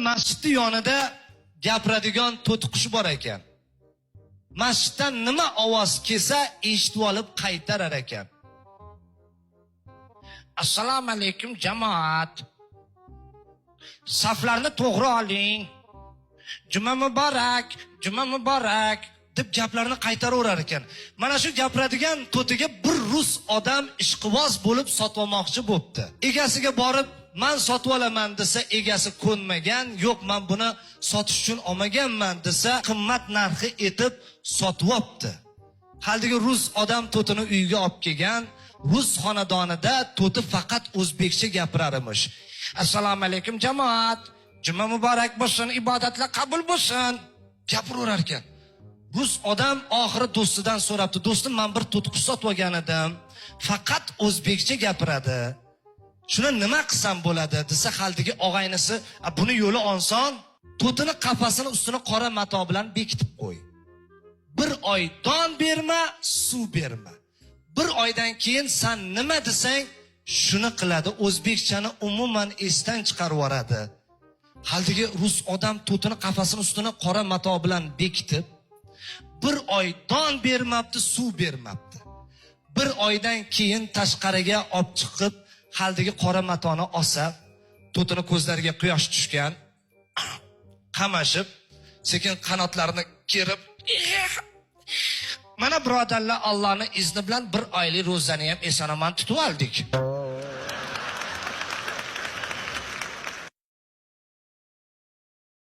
masjidning yonida gapiradigan to'tiqush bor ekan. Masjiddan nima ovoz kelsa eshitib olib qaytarar ekan. Assalomu alaykum jamoat. Saflarni to'g'ri oling. Juma muborak deb gaplarni qaytaraverar ekan. Mana shu gapiradigan to'tiga bir rus odam ishqiboz bo'lib sotmoqchi bo'pti. Egasiga borib, "Men sotib olaman" desa, egasi ko'nmagan, "Yo'q, men buni sotish uchun olmaganman" desa, qimmat narxi etib sotib olibdi. Haldagi rus odam to'tini uyiga olib kelgan. Rus xonadonida to'ti faqat o'zbekcha gapirar emish. Assalomu alaykum jamoat. Juma muborak bo'lsin, ibodatlar qabul bo'lsin. Gapiraverar ekan. Rus odam oxiri do'stidan so'rabdi. "Do'stim, men bir to'tiqush sotib olgan edim. Faqat o'zbekcha gapiradi. Shuni nima qilsam bo'ladi?" desa, haldagi og'aynisi, "Buni yo'li oson. To'tini qafasini ustini qora mato bilan bekitib qo'y. Bir oy don berma, suv berma. Bir oydan keyin sen nima desang, shuni qiladi. O'zbekchani umuman esdan chiqarib yuboradi." Haldagi rus odam to'tini qafasini ustini qora mato bilan bekitib, bir oy don bermabdi, suv bermabdi. Bir oydan keyin tashqariga olib chiqib, haldagi qora matoni olsa, to'tini ko'zlariga quyosh tushgan, qamashib, sekin qanotlarini kerib, "Mana birodarlar, Allohning izni bilan bir oylik ro'zani ham eson-omon tutib oldik.